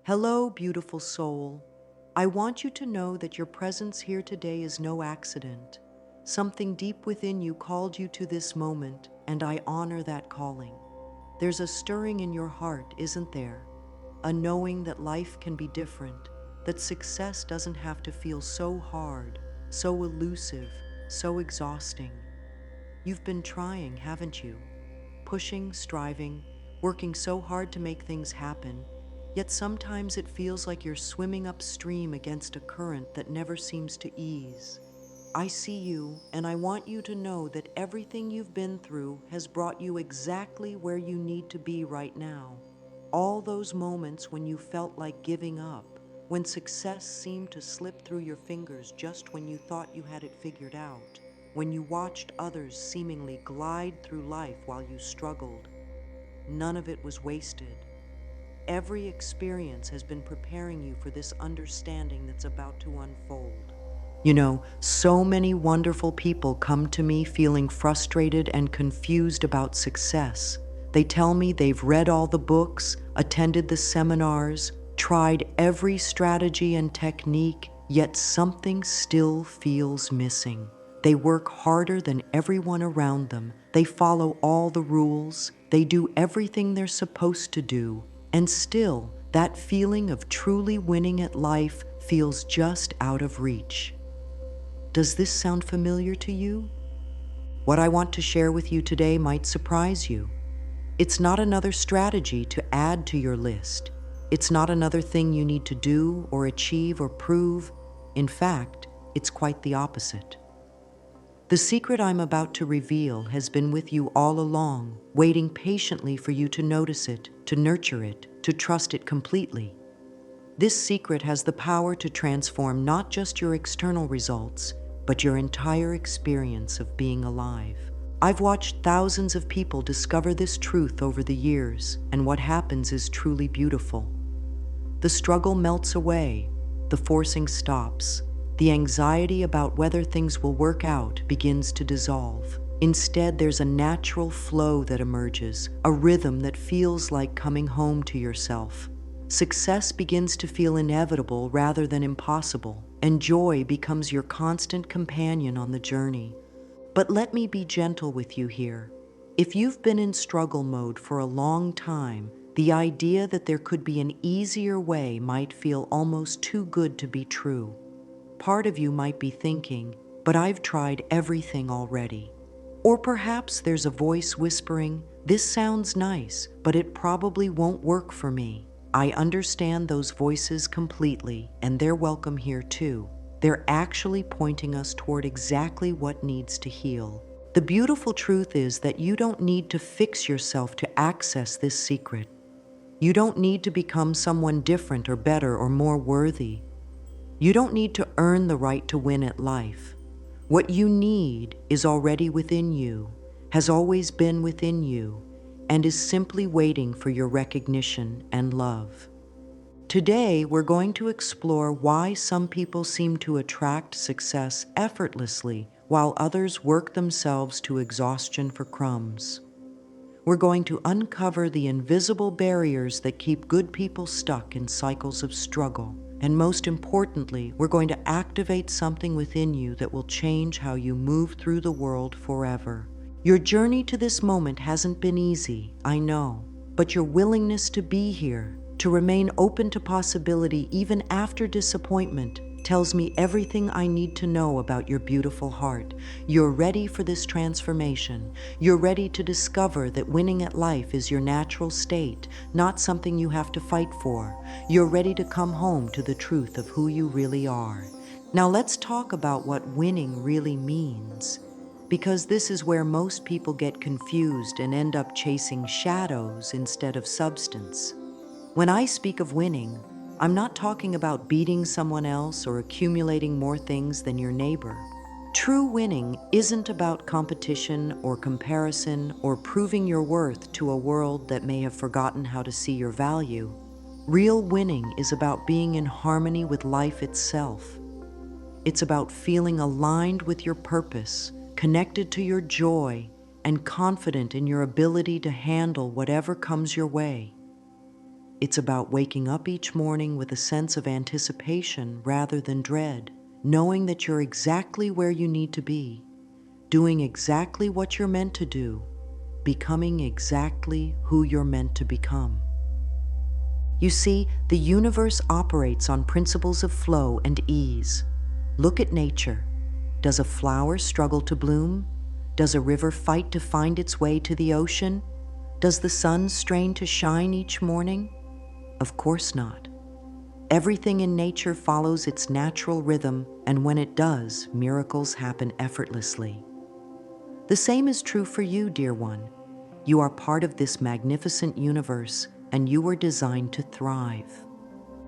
Hello, beautiful soul. I want you to know that your presence here today is no accident. Something deep within you called you to this moment, and I honor that calling. There's a stirring in your heart, isn't there? A knowing that life can be different, that success doesn't have to feel so hard, so elusive, so exhausting. You've been trying, haven't you? Pushing, striving, working so hard to make things happen, yet sometimes it feels like you're swimming upstream against a current that never seems to ease. I see you, and I want you to know that everything you've been through has brought you exactly where you need to be right now. All those moments when you felt like giving up, when success seemed to slip through your fingers just when you thought you had it figured out, when you watched others seemingly glide through life while you struggled. None of it was wasted. Every experience has been preparing you for this understanding that's about to unfold. So many wonderful people come to me feeling frustrated and confused about success. They tell me they've read all the books, attended the seminars, tried every strategy and technique, yet something still feels missing. They work harder than everyone around them. They follow all the rules. They do everything they're supposed to do. And still, that feeling of truly winning at life feels just out of reach. Does this sound familiar to you? What I want to share with you today might surprise you. It's not another strategy to add to your list. It's not another thing you need to do or achieve or prove. In fact, it's quite the opposite. The secret I'm about to reveal has been with you all along, waiting patiently for you to notice it, to nurture it, to trust it completely. This secret has the power to transform not just your external results, but your entire experience of being alive. I've watched thousands of people discover this truth over the years, and what happens is truly beautiful. The struggle melts away, the forcing stops, the anxiety about whether things will work out begins to dissolve. Instead, there's a natural flow that emerges, a rhythm that feels like coming home to yourself. Success begins to feel inevitable rather than impossible, and joy becomes your constant companion on the journey. But let me be gentle with you here. If you've been in struggle mode for a long time, the idea that there could be an easier way might feel almost too good to be true. Part of you might be thinking, but I've tried everything already. Or perhaps there's a voice whispering, this sounds nice, but it probably won't work for me. I understand those voices completely, and they're welcome here too. They're actually pointing us toward exactly what needs to heal. The beautiful truth is that you don't need to fix yourself to access this secret. You don't need to become someone different or better or more worthy. You don't need to earn the right to win at life. What you need is already within you, has always been within you, and is simply waiting for your recognition and love. Today, we're going to explore why some people seem to attract success effortlessly while others work themselves to exhaustion for crumbs. We're going to uncover the invisible barriers that keep good people stuck in cycles of struggle. And most importantly, we're going to activate something within you that will change how you move through the world forever. Your journey to this moment hasn't been easy, I know, but your willingness to be here, to remain open to possibility even after disappointment, tells me everything I need to know about your beautiful heart. You're ready for this transformation. You're ready to discover that winning at life is your natural state, not something you have to fight for. You're ready to come home to the truth of who you really are. Now let's talk about what winning really means, because this is where most people get confused and end up chasing shadows instead of substance. When I speak of winning, I'm not talking about beating someone else or accumulating more things than your neighbor. True winning isn't about competition or comparison or proving your worth to a world that may have forgotten how to see your value. Real winning is about being in harmony with life itself. It's about feeling aligned with your purpose, connected to your joy, and confident in your ability to handle whatever comes your way. It's about waking up each morning with a sense of anticipation rather than dread, knowing that you're exactly where you need to be, doing exactly what you're meant to do, becoming exactly who you're meant to become. You see, the universe operates on principles of flow and ease. Look at nature. Does a flower struggle to bloom? Does a river fight to find its way to the ocean? Does the sun strain to shine each morning? Of course not. Everything in nature follows its natural rhythm, and when it does, miracles happen effortlessly. The same is true for you, dear one. You are part of this magnificent universe, and you were designed to thrive.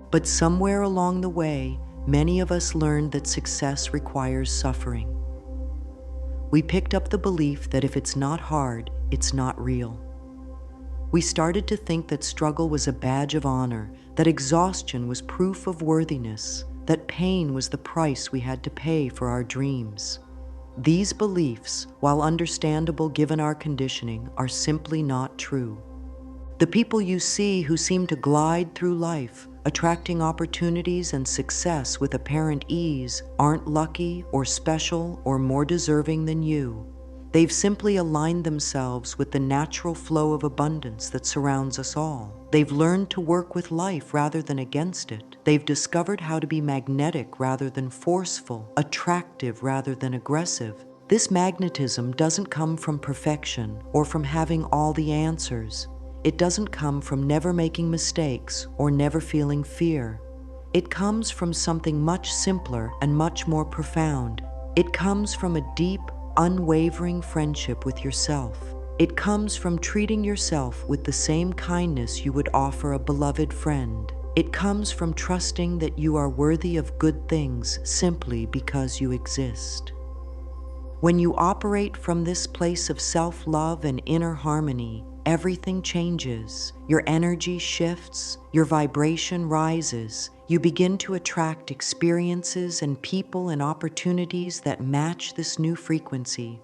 But somewhere along the way, many of us learned that success requires suffering. We picked up the belief that if it's not hard, it's not real. We started to think that struggle was a badge of honor, that exhaustion was proof of worthiness, that pain was the price we had to pay for our dreams. These beliefs, while understandable given our conditioning, are simply not true. The people you see who seem to glide through life, attracting opportunities and success with apparent ease, aren't lucky or special or more deserving than you. They've simply aligned themselves with the natural flow of abundance that surrounds us all. They've learned to work with life rather than against it. They've discovered how to be magnetic rather than forceful, attractive rather than aggressive. This magnetism doesn't come from perfection or from having all the answers. It doesn't come from never making mistakes or never feeling fear. It comes from something much simpler and much more profound. It comes from a deep, unwavering friendship with yourself. It comes from treating yourself with the same kindness you would offer a beloved friend. It comes from trusting that you are worthy of good things simply because you exist. When you operate from this place of self-love and inner harmony, everything changes. Your energy shifts, your vibration rises. You begin to attract experiences and people and opportunities that match this new frequency.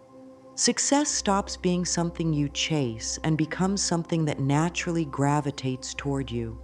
Success stops being something you chase and becomes something that naturally gravitates toward you.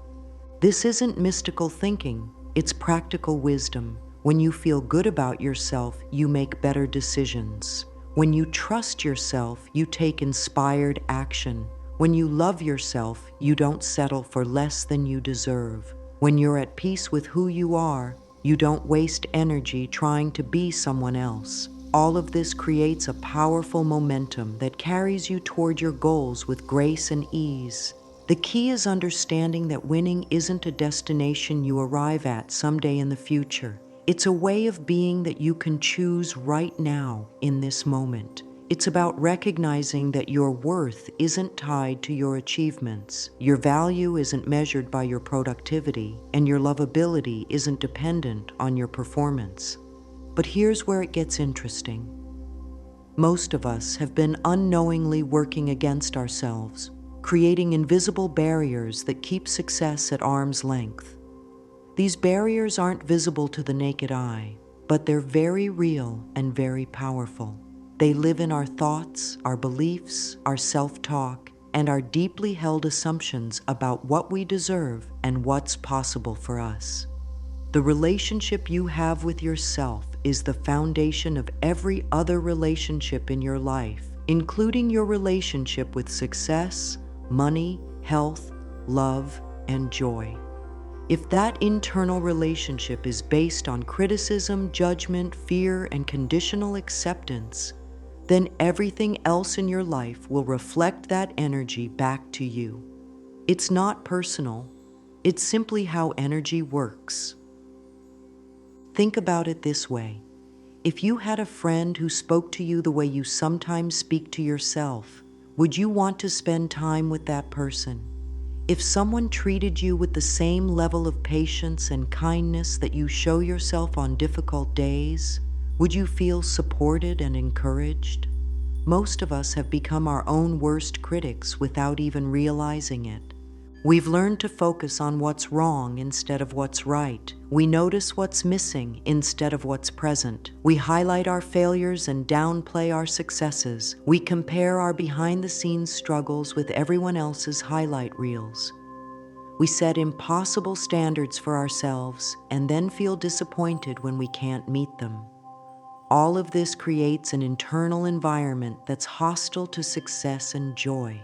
This isn't mystical thinking, it's practical wisdom. When you feel good about yourself, you make better decisions. When you trust yourself, you take inspired action. When you love yourself, you don't settle for less than you deserve. When you're at peace with who you are, you don't waste energy trying to be someone else. All of this creates a powerful momentum that carries you toward your goals with grace and ease. The key is understanding that winning isn't a destination you arrive at someday in the future. It's a way of being that you can choose right now in this moment. It's about recognizing that your worth isn't tied to your achievements, your value isn't measured by your productivity, and your lovability isn't dependent on your performance. But here's where it gets interesting. Most of us have been unknowingly working against ourselves, creating invisible barriers that keep success at arm's length. These barriers aren't visible to the naked eye, but they're very real and very powerful. They live in our thoughts, our beliefs, our self-talk, and our deeply held assumptions about what we deserve and what's possible for us. The relationship you have with yourself is the foundation of every other relationship in your life, including your relationship with success, money, health, love, and joy. If that internal relationship is based on criticism, judgment, fear, and conditional acceptance, then everything else in your life will reflect that energy back to you. It's not personal, it's simply how energy works. Think about it this way. If you had a friend who spoke to you the way you sometimes speak to yourself, would you want to spend time with that person? If someone treated you with the same level of patience and kindness that you show yourself on difficult days, would you feel supported and encouraged? Most of us have become our own worst critics without even realizing it. We've learned to focus on what's wrong instead of what's right. We notice what's missing instead of what's present. We highlight our failures and downplay our successes. We compare our behind-the-scenes struggles with everyone else's highlight reels. We set impossible standards for ourselves and then feel disappointed when we can't meet them. All of this creates an internal environment that's hostile to success and joy.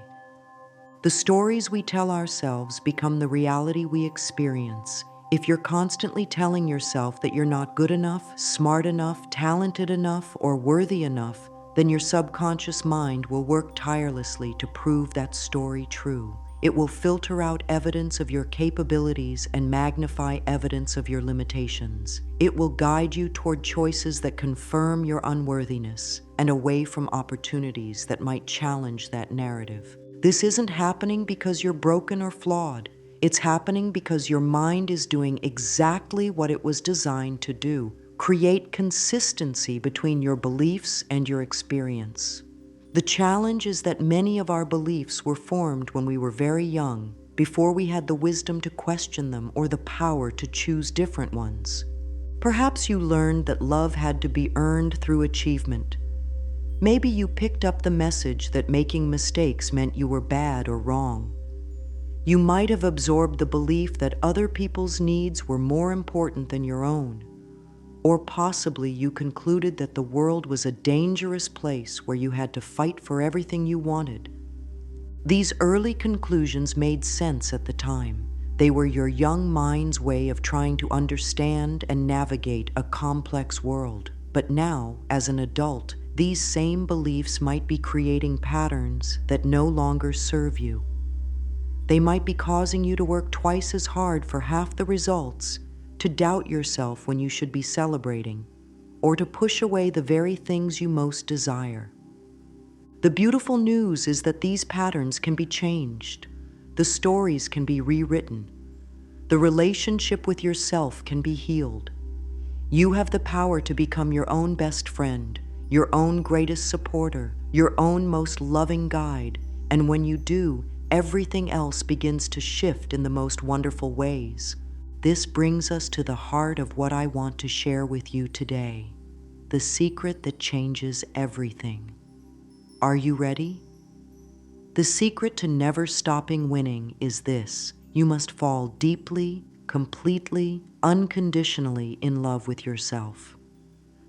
The stories we tell ourselves become the reality we experience. If you're constantly telling yourself that you're not good enough, smart enough, talented enough, or worthy enough, then your subconscious mind will work tirelessly to prove that story true. It will filter out evidence of your capabilities and magnify evidence of your limitations. It will guide you toward choices that confirm your unworthiness and away from opportunities that might challenge that narrative. This isn't happening because you're broken or flawed. It's happening because your mind is doing exactly what it was designed to do: create consistency between your beliefs and your experience. The challenge is that many of our beliefs were formed when we were very young, before we had the wisdom to question them or the power to choose different ones. Perhaps you learned that love had to be earned through achievement. Maybe you picked up the message that making mistakes meant you were bad or wrong. You might have absorbed the belief that other people's needs were more important than your own. Or possibly you concluded that the world was a dangerous place where you had to fight for everything you wanted. These early conclusions made sense at the time. They were your young mind's way of trying to understand and navigate a complex world. But now, as an adult, these same beliefs might be creating patterns that no longer serve you. They might be causing you to work twice as hard for half the results, to doubt yourself when you should be celebrating, or to push away the very things you most desire. The beautiful news is that these patterns can be changed. The stories can be rewritten. The relationship with yourself can be healed. You have the power to become your own best friend, your own greatest supporter, your own most loving guide, and when you do, everything else begins to shift in the most wonderful ways. This brings us to the heart of what I want to share with you today: the secret that changes everything. Are you ready? The secret to never stopping winning is this: you must fall deeply, completely, unconditionally in love with yourself.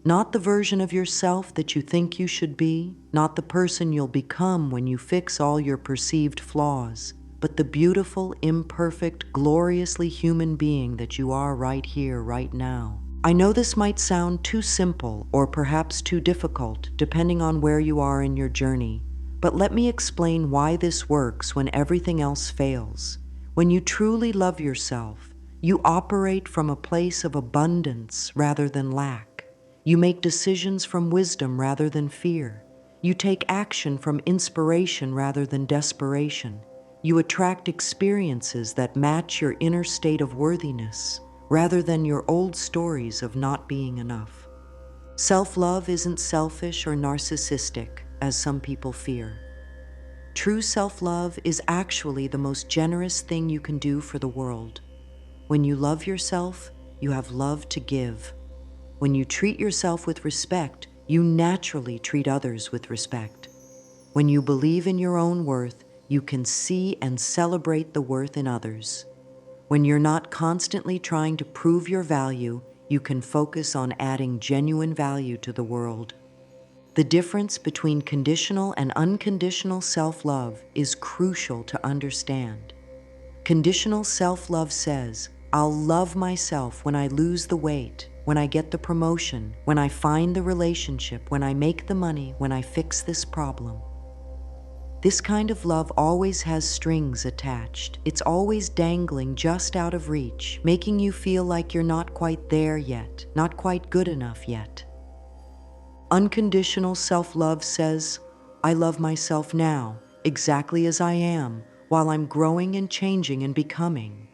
Not the version of yourself that you think you should be, not the person you'll become when you fix all your perceived flaws, but the beautiful, imperfect, gloriously human being that you are right here, right now. I know this might sound too simple or perhaps too difficult, depending on where you are in your journey, but let me explain why this works when everything else fails. When you truly love yourself, you operate from a place of abundance rather than lack. You make decisions from wisdom rather than fear. You take action from inspiration rather than desperation. You attract experiences that match your inner state of worthiness rather than your old stories of not being enough. Self-love isn't selfish or narcissistic, as some people fear. True self-love is actually the most generous thing you can do for the world. When you love yourself, you have love to give. When you treat yourself with respect, you naturally treat others with respect. When you believe in your own worth, you can see and celebrate the worth in others. When you're not constantly trying to prove your value, you can focus on adding genuine value to the world. The difference between conditional and unconditional self-love is crucial to understand. Conditional self-love says, I'll love myself when I lose the weight, when I get the promotion, when I find the relationship, when I make the money, when I fix this problem. This kind of love always has strings attached. It's always dangling just out of reach, making you feel like you're not quite there yet, not quite good enough yet. Unconditional self-love says, I love myself now, exactly as I am, while I'm growing and changing and becoming.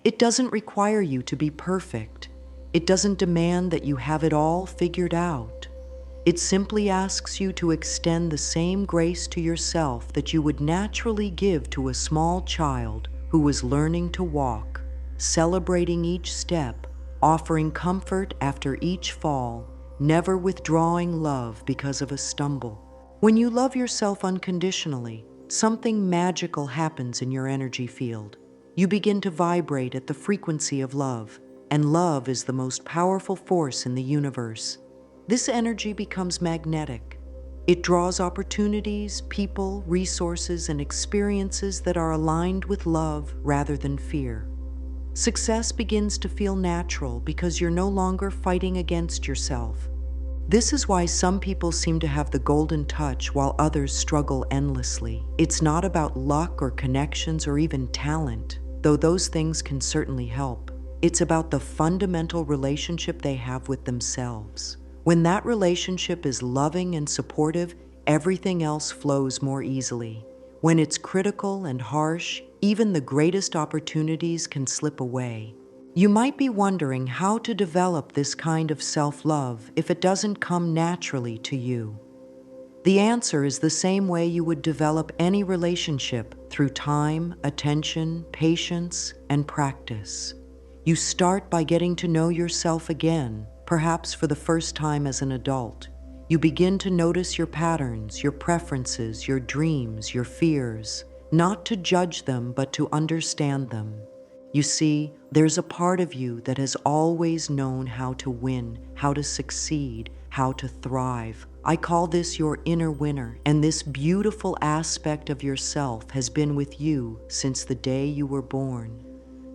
It doesn't require you to be perfect. It doesn't demand that you have it all figured out. It simply asks you to extend the same grace to yourself that you would naturally give to a small child who was learning to walk, celebrating each step, offering comfort after each fall, never withdrawing love because of a stumble. When you love yourself unconditionally, something magical happens in your energy field. You begin to vibrate at the frequency of love, and love is the most powerful force in the universe. This energy becomes magnetic. It draws opportunities, people, resources, and experiences that are aligned with love rather than fear. Success begins to feel natural because you're no longer fighting against yourself. This is why some people seem to have the golden touch while others struggle endlessly. It's not about luck or connections or even talent, though those things can certainly help. It's about the fundamental relationship they have with themselves. When that relationship is loving and supportive, everything else flows more easily. When it's critical and harsh, even the greatest opportunities can slip away. You might be wondering how to develop this kind of self-love if it doesn't come naturally to you. The answer is the same way you would develop any relationship, through time, attention, patience, and practice. You start by getting to know yourself again, perhaps for the first time as an adult. You begin to notice your patterns, your preferences, your dreams, your fears, not to judge them, but to understand them. You see, there's a part of you that has always known how to win, how to succeed, how to thrive. I call this your inner winner, and this beautiful aspect of yourself has been with you since the day you were born.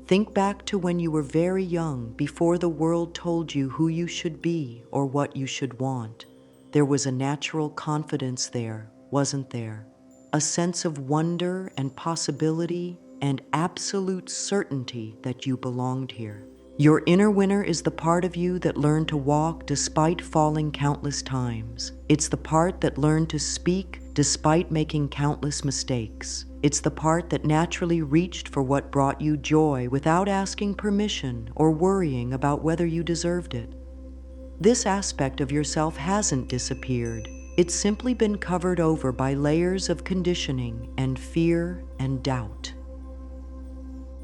Think back to when you were very young, before the world told you who you should be or what you should want. There was a natural confidence there, wasn't there? A sense of wonder and possibility and absolute certainty that you belonged here. Your inner winner is the part of you that learned to walk despite falling countless times. It's the part that learned to speak despite making countless mistakes. It's the part that naturally reached for what brought you joy without asking permission or worrying about whether you deserved it. This aspect of yourself hasn't disappeared. It's simply been covered over by layers of conditioning and fear and doubt.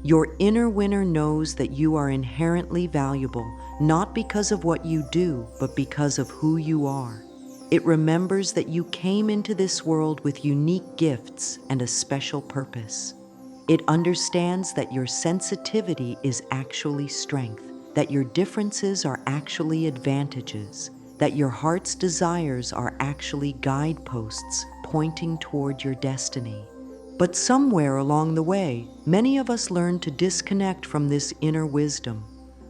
Your inner winner knows that you are inherently valuable, not because of what you do, but because of who you are. It remembers that you came into this world with unique gifts and a special purpose. It understands that your sensitivity is actually strength, that your differences are actually advantages, that your heart's desires are actually guideposts pointing toward your destiny. But somewhere along the way, many of us learned to disconnect from this inner wisdom.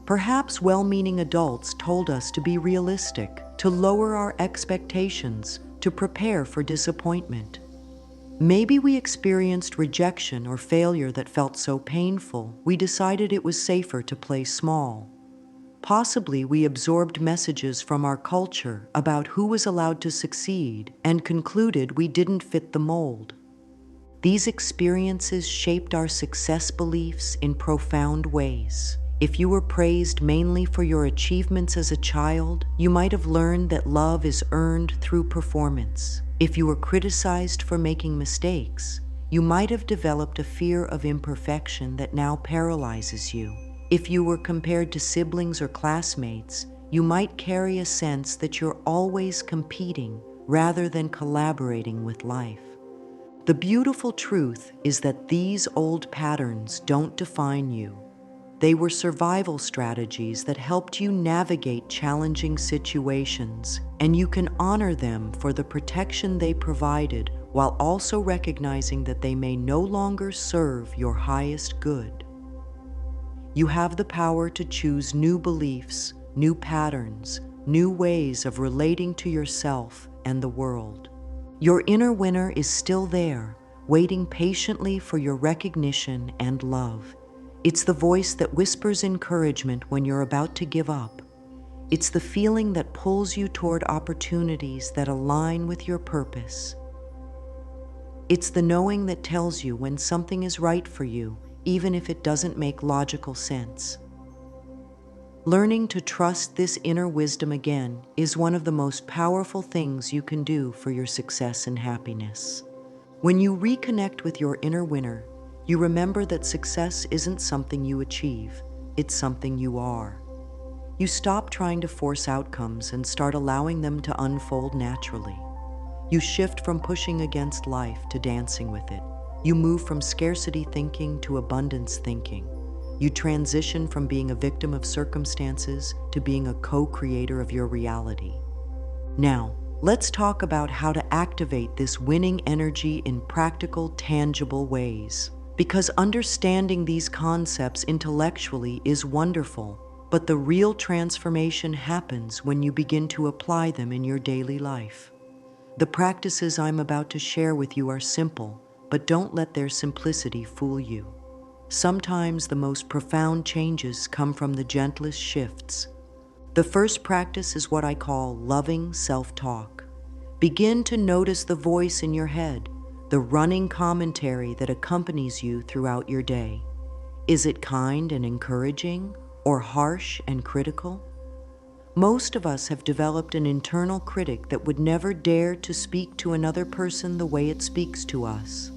Perhaps well-meaning adults told us to be realistic, to lower our expectations, to prepare for disappointment. Maybe we experienced rejection or failure that felt so painful, we decided it was safer to play small. Possibly we absorbed messages from our culture about who was allowed to succeed and concluded we didn't fit the mold. These experiences shaped our success beliefs in profound ways. If you were praised mainly for your achievements as a child, you might have learned that love is earned through performance. If you were criticized for making mistakes, you might have developed a fear of imperfection that now paralyzes you. If you were compared to siblings or classmates, you might carry a sense that you're always competing rather than collaborating with life. The beautiful truth is that these old patterns don't define you. They were survival strategies that helped you navigate challenging situations, and you can honor them for the protection they provided while also recognizing that they may no longer serve your highest good. You have the power to choose new beliefs, new patterns, new ways of relating to yourself and the world. Your inner winner is still there, waiting patiently for your recognition and love. It's the voice that whispers encouragement when you're about to give up. It's the feeling that pulls you toward opportunities that align with your purpose. It's the knowing that tells you when something is right for you, even if it doesn't make logical sense. Learning to trust this inner wisdom again is one of the most powerful things you can do for your success and happiness. When you reconnect with your inner winner, you remember that success isn't something you achieve, it's something you are. You stop trying to force outcomes and start allowing them to unfold naturally. You shift from pushing against life to dancing with it. You move from scarcity thinking to abundance thinking. You transition from being a victim of circumstances to being a co-creator of your reality. Now, let's talk about how to activate this winning energy in practical, tangible ways. Because understanding these concepts intellectually is wonderful, but the real transformation happens when you begin to apply them in your daily life. The practices I'm about to share with you are simple, but don't let their simplicity fool you. Sometimes the most profound changes come from the gentlest shifts. The first practice is what I call loving self-talk. Begin to notice the voice in your head, the running commentary that accompanies you throughout your day. Is it kind and encouraging, or harsh and critical? Most of us have developed an internal critic that would never dare to speak to another person the way it speaks to us.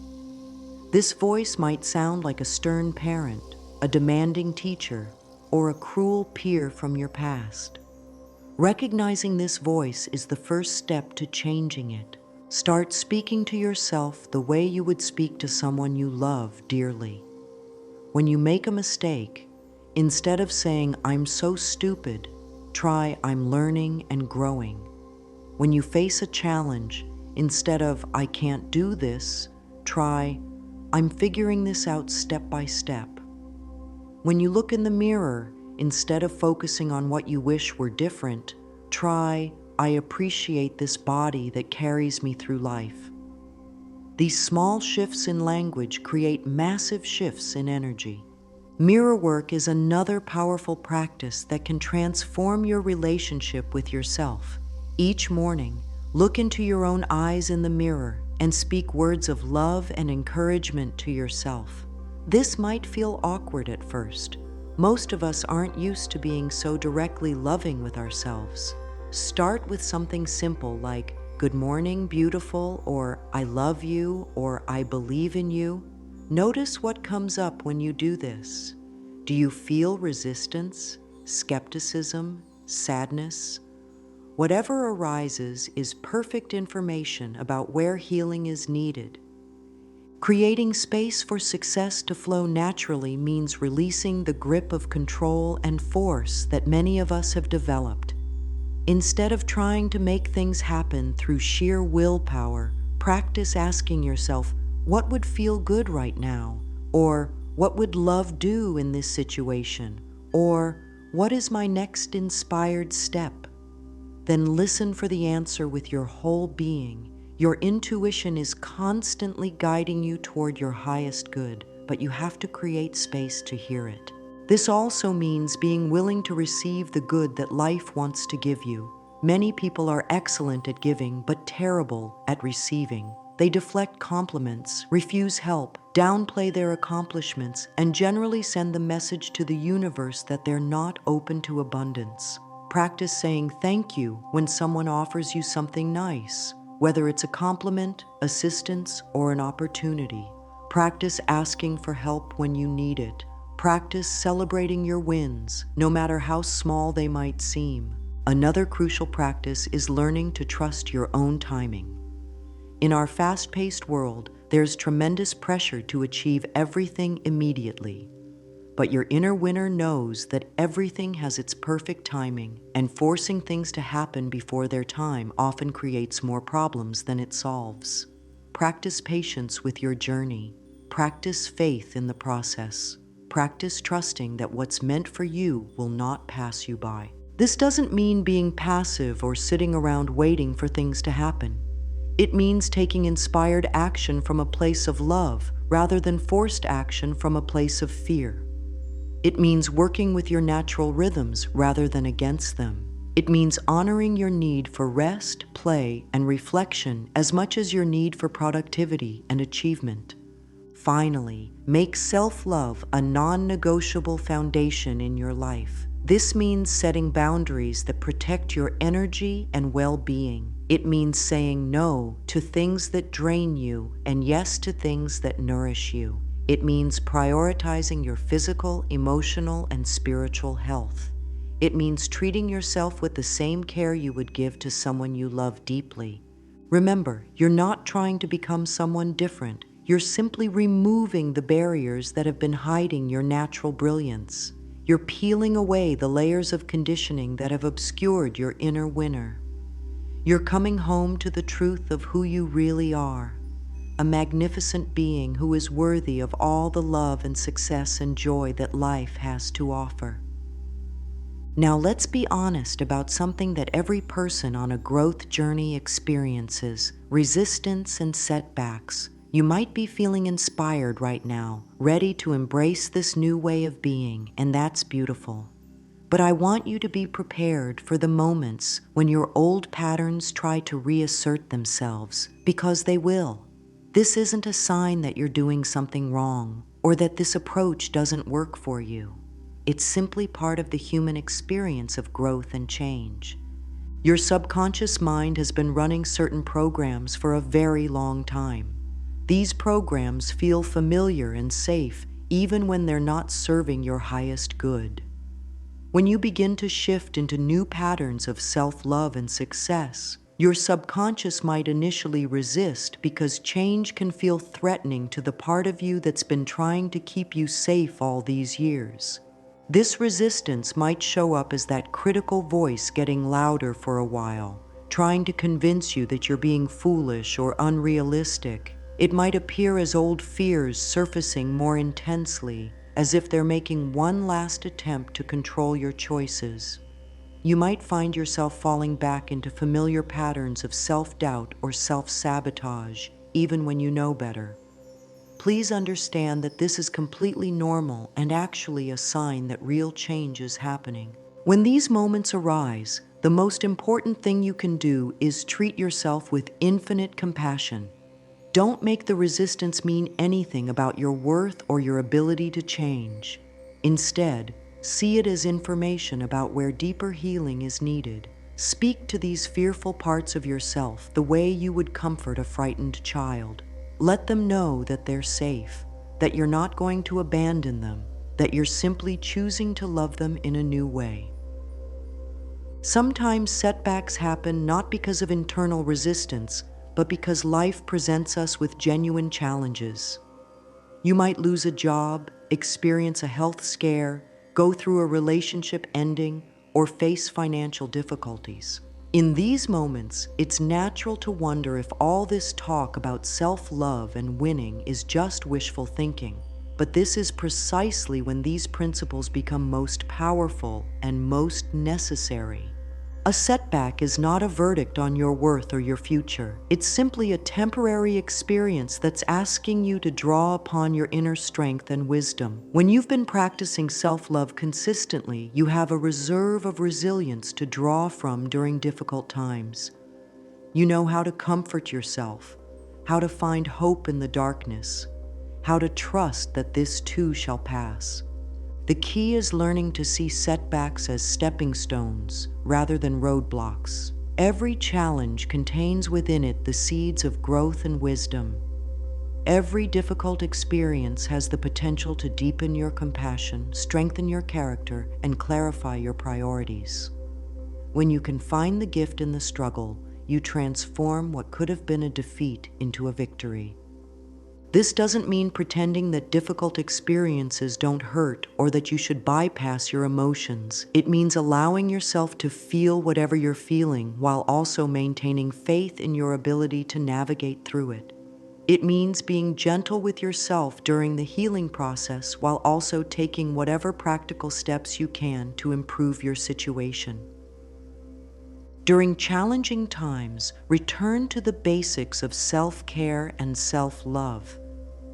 This voice might sound like a stern parent, a demanding teacher, or a cruel peer from your past. Recognizing this voice is the first step to changing it. Start speaking to yourself the way you would speak to someone you love dearly. When you make a mistake, instead of saying, "I'm so stupid," try, "I'm learning and growing." When you face a challenge, instead of, "I can't do this," try, "I'm figuring this out step by step." When you look in the mirror, instead of focusing on what you wish were different, try, "I appreciate this body that carries me through life." These small shifts in language create massive shifts in energy. Mirror work is another powerful practice that can transform your relationship with yourself. Each morning, look into your own eyes in the mirror and speak words of love and encouragement to yourself. This might feel awkward at first. Most of us aren't used to being so directly loving with ourselves. Start with something simple like, "Good morning, beautiful," or "I love you," or "I believe in you." Notice what comes up when you do this. Do you feel resistance, skepticism, sadness? Whatever arises is perfect information about where healing is needed. Creating space for success to flow naturally means releasing the grip of control and force that many of us have developed. Instead of trying to make things happen through sheer willpower, practice asking yourself, "What would feel good right now?" Or, "What would love do in this situation?" Or, "What is my next inspired step?" Then listen for the answer with your whole being. Your intuition is constantly guiding you toward your highest good, but you have to create space to hear it. This also means being willing to receive the good that life wants to give you. Many people are excellent at giving, but terrible at receiving. They deflect compliments, refuse help, downplay their accomplishments, and generally send the message to the universe that they're not open to abundance. Practice saying thank you when someone offers you something nice, whether it's a compliment, assistance, or an opportunity. Practice asking for help when you need it. Practice celebrating your wins, no matter how small they might seem. Another crucial practice is learning to trust your own timing. In our fast-paced world, there's tremendous pressure to achieve everything immediately. But your inner winner knows that everything has its perfect timing, and forcing things to happen before their time often creates more problems than it solves. Practice patience with your journey. Practice faith in the process. Practice trusting that what's meant for you will not pass you by. This doesn't mean being passive or sitting around waiting for things to happen. It means taking inspired action from a place of love rather than forced action from a place of fear. It means working with your natural rhythms rather than against them. It means honoring your need for rest, play, and reflection as much as your need for productivity and achievement. Finally, make self-love a non-negotiable foundation in your life. This means setting boundaries that protect your energy and well-being. It means saying no to things that drain you and yes to things that nourish you. It means prioritizing your physical, emotional, and spiritual health. It means treating yourself with the same care you would give to someone you love deeply. Remember, you're not trying to become someone different. You're simply removing the barriers that have been hiding your natural brilliance. You're peeling away the layers of conditioning that have obscured your inner winner. You're coming home to the truth of who you really are, a magnificent being who is worthy of all the love and success and joy that life has to offer. Now let's be honest about something that every person on a growth journey experiences: resistance and setbacks. You might be feeling inspired right now, ready to embrace this new way of being, and that's beautiful. But I want you to be prepared for the moments when your old patterns try to reassert themselves, because they will. This isn't a sign that you're doing something wrong or that this approach doesn't work for you. It's simply part of the human experience of growth and change. Your subconscious mind has been running certain programs for a very long time. These programs feel familiar and safe even when they're not serving your highest good. When you begin to shift into new patterns of self-love and success, your subconscious might initially resist because change can feel threatening to the part of you that's been trying to keep you safe all these years. This resistance might show up as that critical voice getting louder for a while, trying to convince you that you're being foolish or unrealistic. It might appear as old fears surfacing more intensely, as if they're making one last attempt to control your choices. You might find yourself falling back into familiar patterns of self-doubt or self-sabotage, even when you know better. Please understand that this is completely normal and actually a sign that real change is happening. When these moments arise, the most important thing you can do is treat yourself with infinite compassion. Don't make the resistance mean anything about your worth or your ability to change. Instead, see it as information about where deeper healing is needed. Speak to these fearful parts of yourself the way you would comfort a frightened child. Let them know that they're safe, that you're not going to abandon them, that you're simply choosing to love them in a new way. Sometimes setbacks happen not because of internal resistance, but because life presents us with genuine challenges. You might lose a job, experience a health scare, go through a relationship ending, or face financial difficulties. In these moments, it's natural to wonder if all this talk about self-love and winning is just wishful thinking. But this is precisely when these principles become most powerful and most necessary. A setback is not a verdict on your worth or your future. It's simply a temporary experience that's asking you to draw upon your inner strength and wisdom. When you've been practicing self-love consistently, you have a reserve of resilience to draw from during difficult times. You know how to comfort yourself, how to find hope in the darkness, how to trust that this too shall pass. The key is learning to see setbacks as stepping stones rather than roadblocks. Every challenge contains within it the seeds of growth and wisdom. Every difficult experience has the potential to deepen your compassion, strengthen your character, and clarify your priorities. When you can find the gift in the struggle, you transform what could have been a defeat into a victory. This doesn't mean pretending that difficult experiences don't hurt or that you should bypass your emotions. It means allowing yourself to feel whatever you're feeling while also maintaining faith in your ability to navigate through it. It means being gentle with yourself during the healing process while also taking whatever practical steps you can to improve your situation. During challenging times, return to the basics of self-care and self-love.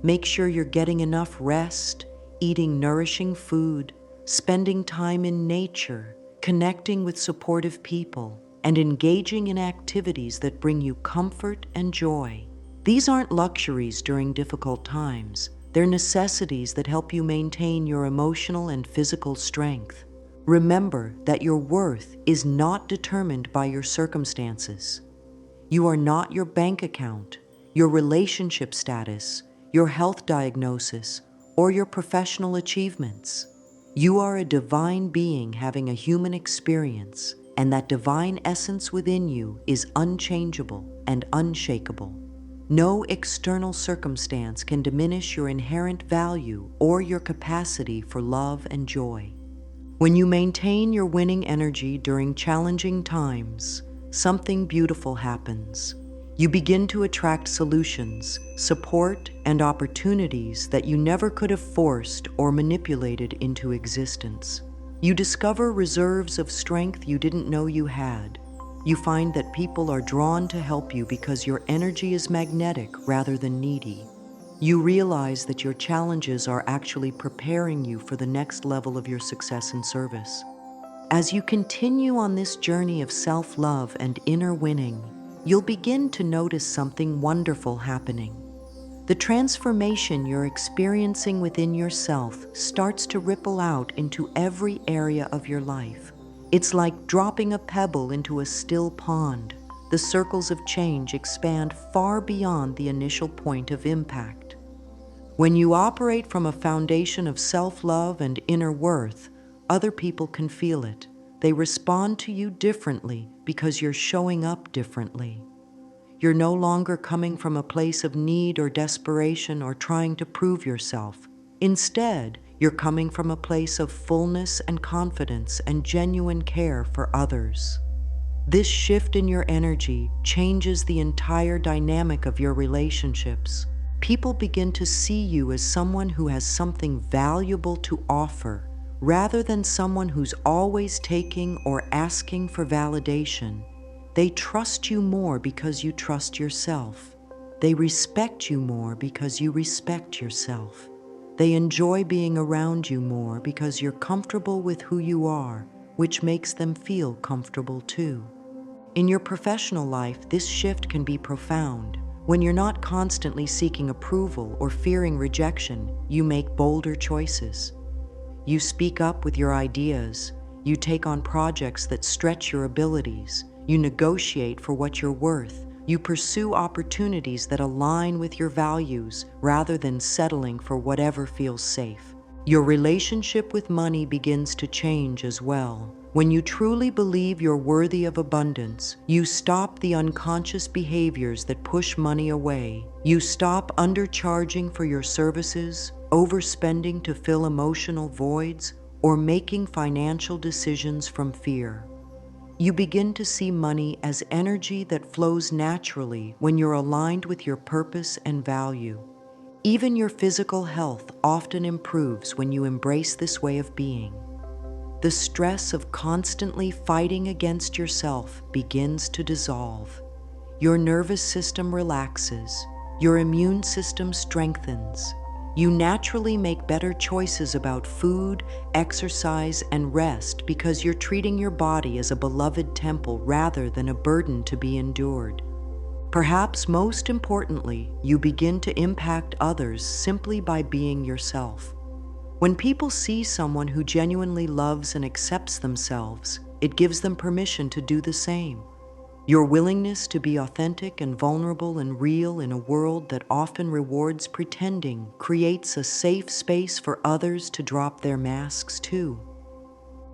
Make sure you're getting enough rest, eating nourishing food, spending time in nature, connecting with supportive people, and engaging in activities that bring you comfort and joy. These aren't luxuries during difficult times. They're necessities that help you maintain your emotional and physical strength. Remember that your worth is not determined by your circumstances. You are not your bank account, your relationship status, your health diagnosis, or your professional achievements. You are a divine being having a human experience, and that divine essence within you is unchangeable and unshakable. No external circumstance can diminish your inherent value or your capacity for love and joy. When you maintain your winning energy during challenging times, something beautiful happens. You begin to attract solutions, support, and opportunities that you never could have forced or manipulated into existence. You discover reserves of strength you didn't know you had. You find that people are drawn to help you because your energy is magnetic rather than needy. You realize that your challenges are actually preparing you for the next level of your success and service. As you continue on this journey of self-love and inner winning, you'll begin to notice something wonderful happening. The transformation you're experiencing within yourself starts to ripple out into every area of your life. It's like dropping a pebble into a still pond. The circles of change expand far beyond the initial point of impact. When you operate from a foundation of self-love and inner worth, other people can feel it. They respond to you differently because you're showing up differently. You're no longer coming from a place of need or desperation or trying to prove yourself. Instead, you're coming from a place of fullness and confidence and genuine care for others. This shift in your energy changes the entire dynamic of your relationships. People begin to see you as someone who has something valuable to offer, rather than someone who's always taking or asking for validation. They trust you more because you trust yourself. They respect you more because you respect yourself. They enjoy being around you more because you're comfortable with who you are, which makes them feel comfortable too. In your professional life, this shift can be profound. When you're not constantly seeking approval or fearing rejection, you make bolder choices. You speak up with your ideas. You take on projects that stretch your abilities. You negotiate for what you're worth. You pursue opportunities that align with your values rather than settling for whatever feels safe. Your relationship with money begins to change as well. When you truly believe you're worthy of abundance, you stop the unconscious behaviors that push money away. You stop undercharging for your services, overspending to fill emotional voids, or making financial decisions from fear. You begin to see money as energy that flows naturally when you're aligned with your purpose and value. Even your physical health often improves when you embrace this way of being. The stress of constantly fighting against yourself begins to dissolve. Your nervous system relaxes. Your immune system strengthens. You naturally make better choices about food, exercise, and rest because you're treating your body as a beloved temple rather than a burden to be endured. Perhaps most importantly, you begin to impact others simply by being yourself. When people see someone who genuinely loves and accepts themselves, it gives them permission to do the same. Your willingness to be authentic and vulnerable and real in a world that often rewards pretending creates a safe space for others to drop their masks too.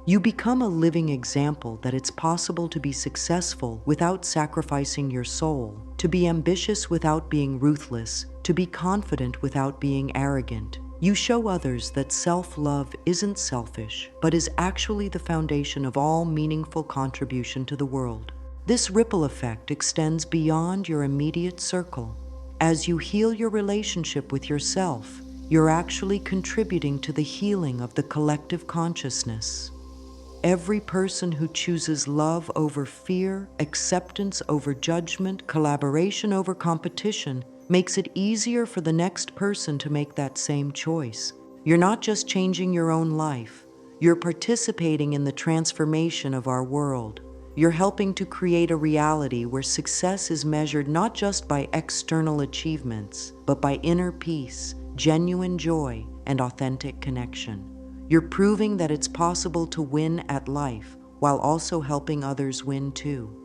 You become a living example that it's possible to be successful without sacrificing your soul, to be ambitious without being ruthless, to be confident without being arrogant. You show others that self-love isn't selfish, but is actually the foundation of all meaningful contribution to the world. This ripple effect extends beyond your immediate circle. As you heal your relationship with yourself, you're actually contributing to the healing of the collective consciousness. Every person who chooses love over fear, acceptance over judgment, collaboration over competition, makes it easier for the next person to make that same choice. You're not just changing your own life, you're participating in the transformation of our world. You're helping to create a reality where success is measured not just by external achievements, but by inner peace, genuine joy, and authentic connection. You're proving that it's possible to win at life while also helping others win too.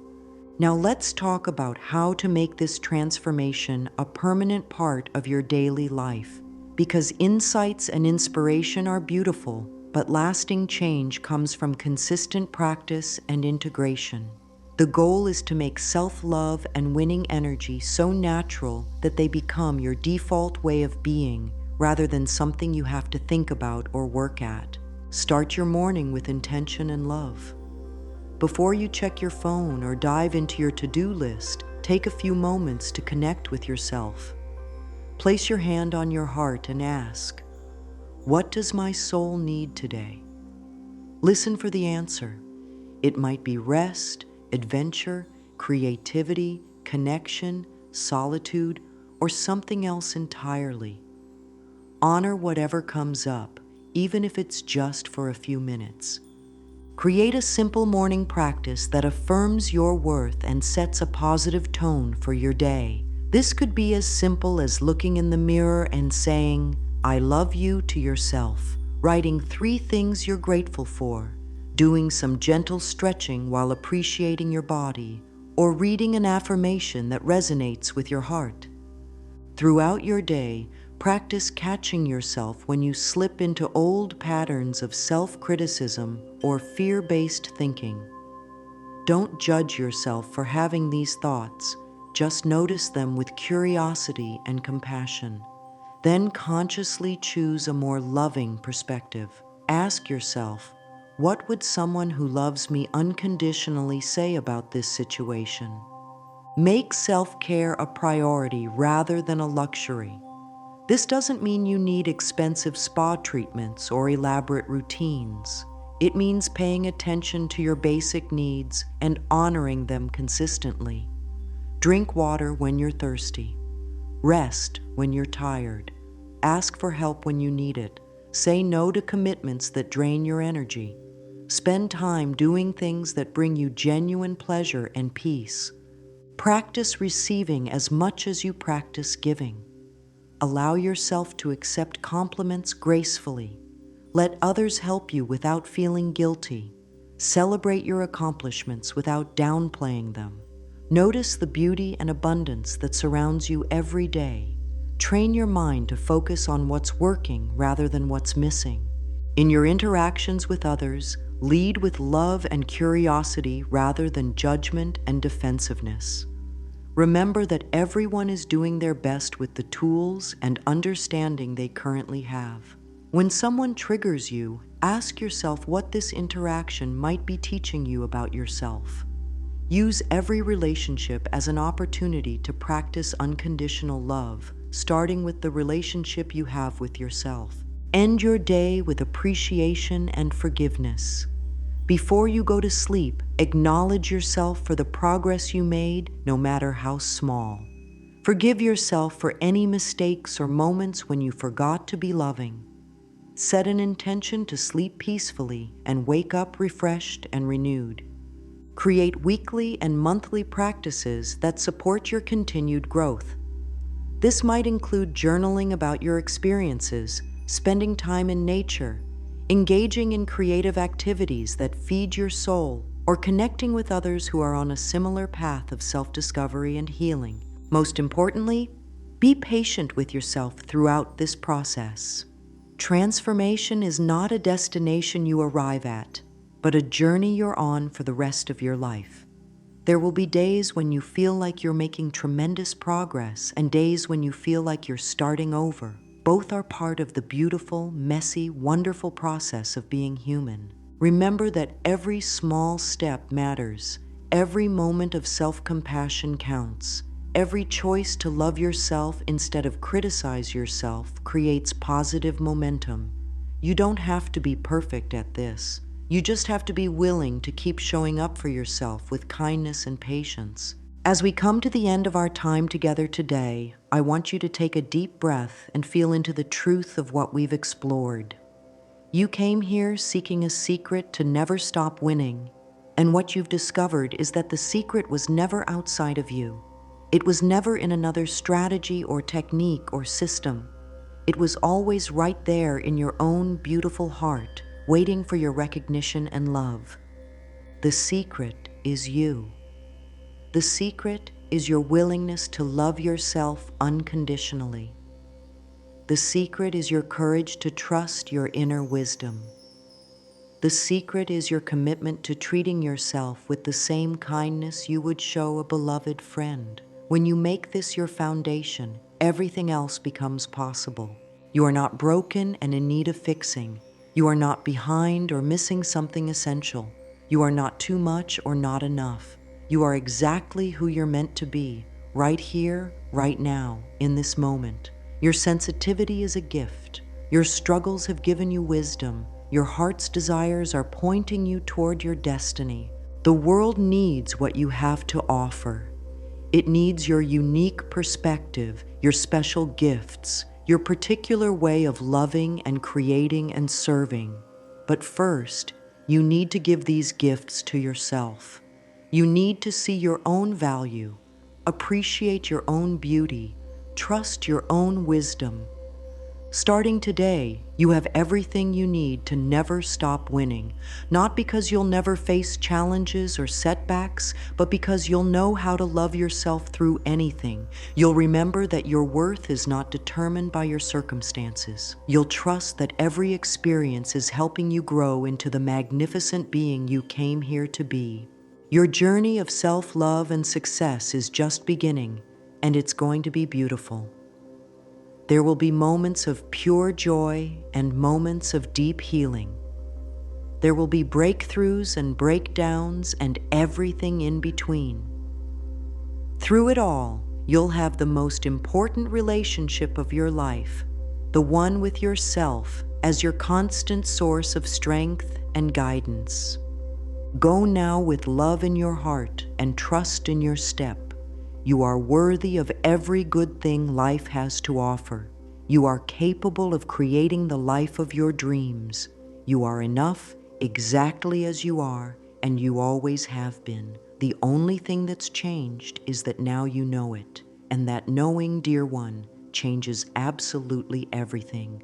Now let's talk about how to make this transformation a permanent part of your daily life. Because insights and inspiration are beautiful, but lasting change comes from consistent practice and integration. The goal is to make self-love and winning energy so natural that they become your default way of being rather than something you have to think about or work at. Start your morning with intention and love. Before you check your phone or dive into your to-do list, take a few moments to connect with yourself. Place your hand on your heart and ask, "What does my soul need today?" Listen for the answer. It might be rest, adventure, creativity, connection, solitude, or something else entirely. Honor whatever comes up, even if it's just for a few minutes. Create a simple morning practice that affirms your worth and sets a positive tone for your day. This could be as simple as looking in the mirror and saying, "I love you" to yourself, writing 3 things you're grateful for, doing some gentle stretching while appreciating your body, or reading an affirmation that resonates with your heart. Throughout your day, practice catching yourself when you slip into old patterns of self-criticism or fear-based thinking. Don't judge yourself for having these thoughts, just notice them with curiosity and compassion. Then consciously choose a more loving perspective. Ask yourself, what would someone who loves me unconditionally say about this situation? Make self-care a priority rather than a luxury. This doesn't mean you need expensive spa treatments or elaborate routines. It means paying attention to your basic needs and honoring them consistently. Drink water when you're thirsty. Rest when you're tired. Ask for help when you need it. Say no to commitments that drain your energy. Spend time doing things that bring you genuine pleasure and peace. Practice receiving as much as you practice giving. Allow yourself to accept compliments gracefully. Let others help you without feeling guilty. Celebrate your accomplishments without downplaying them. Notice the beauty and abundance that surrounds you every day. Train your mind to focus on what's working rather than what's missing. In your interactions with others, lead with love and curiosity rather than judgment and defensiveness. Remember that everyone is doing their best with the tools and understanding they currently have. When someone triggers you, ask yourself what this interaction might be teaching you about yourself. Use every relationship as an opportunity to practice unconditional love, starting with the relationship you have with yourself. End your day with appreciation and forgiveness. Before you go to sleep, acknowledge yourself for the progress you made, no matter how small. Forgive yourself for any mistakes or moments when you forgot to be loving. Set an intention to sleep peacefully and wake up refreshed and renewed. Create weekly and monthly practices that support your continued growth. This might include journaling about your experiences, spending time in nature, engaging in creative activities that feed your soul, or connecting with others who are on a similar path of self-discovery and healing. Most importantly, be patient with yourself throughout this process. Transformation is not a destination you arrive at, but a journey you're on for the rest of your life. There will be days when you feel like you're making tremendous progress and days when you feel like you're starting over. Both are part of the beautiful, messy, wonderful process of being human. Remember that every small step matters. Every moment of self-compassion counts. Every choice to love yourself instead of criticize yourself creates positive momentum. You don't have to be perfect at this. You just have to be willing to keep showing up for yourself with kindness and patience. As we come to the end of our time together today, I want you to take a deep breath and feel into the truth of what we've explored. You came here seeking a secret to never stop winning, and what you've discovered is that the secret was never outside of you. It was never in another strategy or technique or system. It was always right there in your own beautiful heart, waiting for your recognition and love. The secret is you. The secret is your willingness to love yourself unconditionally. The secret is your courage to trust your inner wisdom. The secret is your commitment to treating yourself with the same kindness you would show a beloved friend. When you make this your foundation, everything else becomes possible. You are not broken and in need of fixing. You are not behind or missing something essential. You are not too much or not enough. You are exactly who you're meant to be, right here, right now, in this moment. Your sensitivity is a gift. Your struggles have given you wisdom. Your heart's desires are pointing you toward your destiny. The world needs what you have to offer. It needs your unique perspective, your special gifts, your particular way of loving and creating and serving. But first, you need to give these gifts to yourself. You need to see your own value, appreciate your own beauty, trust your own wisdom. Starting today, you have everything you need to never stop winning, not because you'll never face challenges or setbacks, but because you'll know how to love yourself through anything. You'll remember that your worth is not determined by your circumstances. You'll trust that every experience is helping you grow into the magnificent being you came here to be. Your journey of self-love and success is just beginning, and it's going to be beautiful. There will be moments of pure joy and moments of deep healing. There will be breakthroughs and breakdowns and everything in between. Through it all, you'll have the most important relationship of your life, the one with yourself as your constant source of strength and guidance. Go now with love in your heart and trust in your step. You are worthy of every good thing life has to offer. You are capable of creating the life of your dreams. You are enough exactly as you are, and you always have been. The only thing that's changed is that now you know it, and that knowing, dear one, changes absolutely everything.